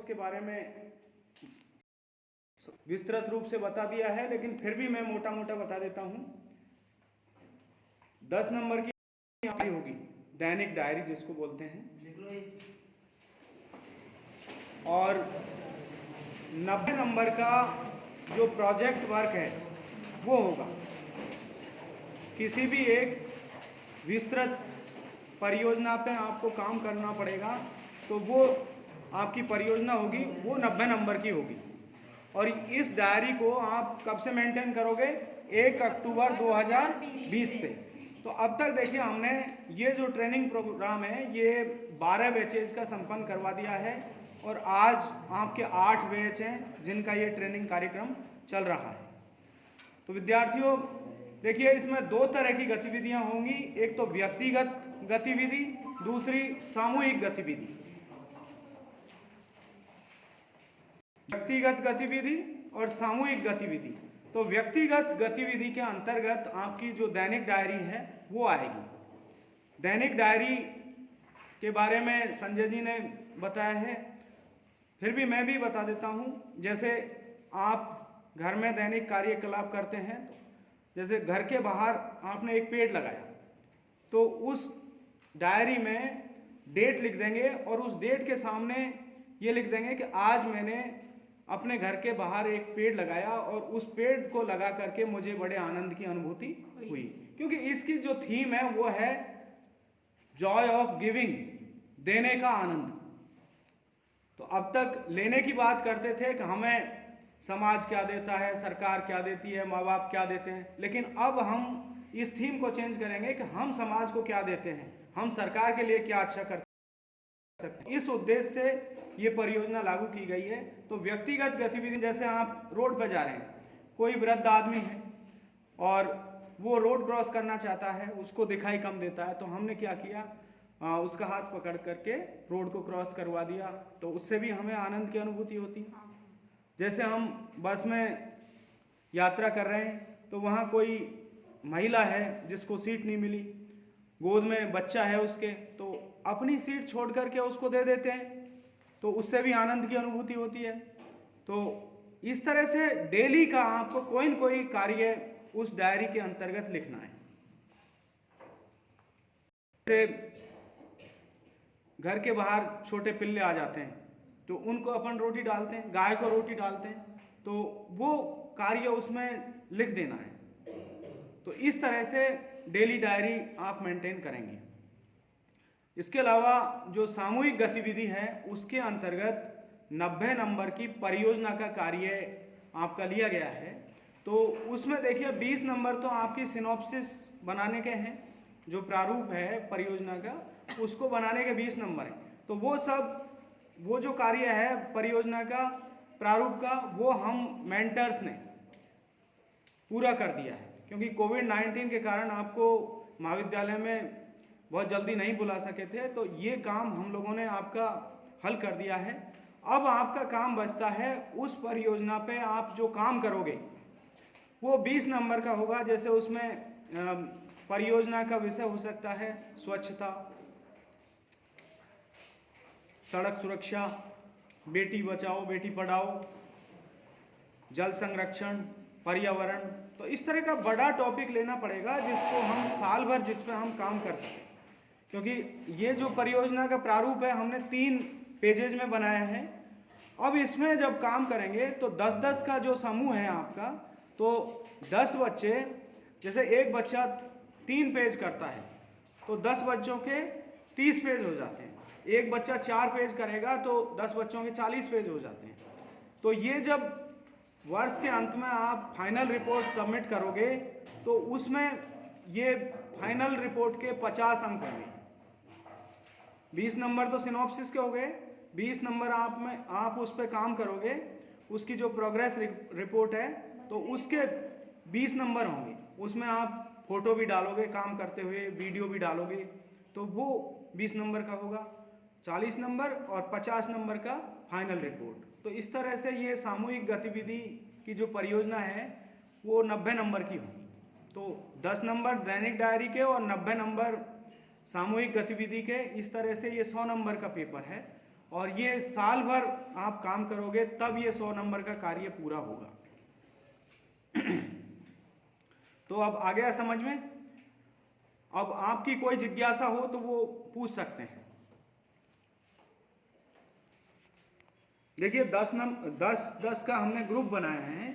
उसके बारे में विस्तृत रूप से बता दिया है, लेकिन फिर भी मैं मोटा मोटा बता देता हूं। 10 नंबर की होगी दैनिक डायरी जिसको बोलते हैं, और 90 नंबर का जो प्रोजेक्ट वर्क है वो होगा। किसी भी एक विस्तृत परियोजना पे आपको काम करना पड़ेगा, तो वो आपकी परियोजना होगी, वो 90 नंबर की होगी। और इस डायरी को आप कब से मेंटेन करोगे? 1 अक्टूबर 2020 से। तो अब तक देखिए हमने ये जो ट्रेनिंग प्रोग्राम है ये 12 बैचेज का संपन्न करवा दिया है, और आज आपके 8 बैच हैं जिनका ये ट्रेनिंग कार्यक्रम चल रहा है। तो विद्यार्थियों देखिए, इसमें 2 तरह की गतिविधियां होंगी, एक तो व्यक्तिगत गतिविधि, दूसरी सामूहिक गतिविधि। व्यक्तिगत गतिविधि और सामूहिक गतिविधि। तो व्यक्तिगत गतिविधि के अंतर्गत आपकी जो दैनिक डायरी है वो आएगी। दैनिक डायरी के बारे में संजय जी ने बताया है, फिर भी मैं भी बता देता हूँ। जैसे आप घर में दैनिक कार्यकलाप करते हैं, जैसे घर के बाहर आपने एक पेड़ लगाया, तो उस डायरी में डेट लिख देंगे, और उस डेट के सामने ये लिख देंगे कि आज मैंने अपने घर के बाहर एक पेड़ लगाया और उस पेड़ को लगा करके मुझे बड़े आनंद की अनुभूति हुई। क्योंकि इसकी जो थीम है वो है जॉय ऑफ गिविंग, देने का आनंद। तो अब तक लेने की बात करते थे कि हमें समाज क्या देता है, सरकार क्या देती है, माँ बाप क्या देते हैं, लेकिन अब हम इस थीम को चेंज करेंगे कि हम समाज को क्या देते हैं, हम सरकार के लिए क्या अच्छा कर सकते हैं। इस उद्देश्य से ये परियोजना लागू की गई है। तो व्यक्तिगत गतिविधि, जैसे आप रोड पर जा रहे हैं, कोई वृद्ध आदमी है और वो रोड क्रॉस करना चाहता है, उसको दिखाई कम देता है, तो हमने क्या किया, उसका हाथ पकड़ करके रोड को क्रॉस करवा दिया, तो उससे भी हमें आनंद की अनुभूति होती है। जैसे हम बस में यात्रा कर रहे हैं, तो वहाँ कोई महिला है जिसको सीट नहीं मिली, गोद में बच्चा है उसके, तो अपनी सीट छोड़ करके उसको दे देते हैं, तो उससे भी आनंद की अनुभूति होती है। तो इस तरह से डेली का आपको कोई न कोई कार्य उस डायरी के अंतर्गत लिखना है। जैसे घर के बाहर छोटे पिल्ले आ जाते हैं, तो उनको अपन रोटी डालते हैं, गाय को रोटी डालते हैं, तो वो कार्य उसमें लिख देना है। तो इस तरह से डेली डायरी आप मेंटेन करेंगे। इसके अलावा जो सामूहिक गतिविधि है उसके अंतर्गत 90 नंबर की परियोजना का कार्य आपका लिया गया है। तो उसमें देखिए 20 नंबर तो आपकी सिनॉप्सिस बनाने के हैं, जो प्रारूप है परियोजना का उसको बनाने के 20 नंबर हैं। तो वो जो कार्य है परियोजना का प्रारूप का, वो हम मेंटर्स ने पूरा कर दिया है, क्योंकि कोविड-19 के कारण आपको महाविद्यालय में बहुत जल्दी नहीं बुला सके थे, तो ये काम हम लोगों ने आपका हल कर दिया है। अब आपका काम बचता है उस परियोजना पे आप जो काम करोगे वो 20 नंबर का होगा। जैसे उसमें परियोजना का विषय हो सकता है स्वच्छता, सड़क सुरक्षा, बेटी बचाओ बेटी पढ़ाओ, जल संरक्षण, पर्यावरण। तो इस तरह का बड़ा टॉपिक लेना पड़ेगा जिसको हम साल भर जिस पे हम काम कर सकें, क्योंकि ये जो परियोजना का प्रारूप है हमने 3 पेजेज में बनाया है। अब इसमें जब काम करेंगे तो 10-10 का जो समूह है आपका, तो 10 बच्चे, जैसे एक बच्चा 3 पेज करता है तो 10 बच्चों के 30 पेज हो जाते हैं। एक बच्चा 4 पेज करेगा तो 10 बच्चों के 40 पेज हो जाते हैं। तो ये जब वर्ष के अंत में आप फाइनल रिपोर्ट सबमिट करोगे तो उसमें ये फाइनल रिपोर्ट के 50 अंक होंगे। 20 नंबर तो सिनॉप्सिस के हो गए, 20 नंबर आप उस पर काम करोगे, उसकी जो प्रोग्रेस रिपोर्ट है तो उसके 20 नंबर होंगे। उसमें आप फोटो भी डालोगे काम करते हुए, वीडियो भी डालोगे, तो वो 20 नंबर का होगा। 40 नंबर और 50 नंबर का फाइनल रिपोर्ट। तो इस तरह से ये सामूहिक गतिविधि की जो परियोजना है वो 90 नंबर की होगी। तो 10 नंबर दैनिक डायरी के और 90 नंबर सामूहिक गतिविधि के, इस तरह से ये 100 नंबर का पेपर है। और ये साल भर आप काम करोगे तब ये 100 नंबर का कार्य पूरा होगा। तो अब आ गया समझ में। अब आपकी कोई जिज्ञासा हो तो वो पूछ सकते हैं। देखिए 10 का हमने ग्रुप बनाया है।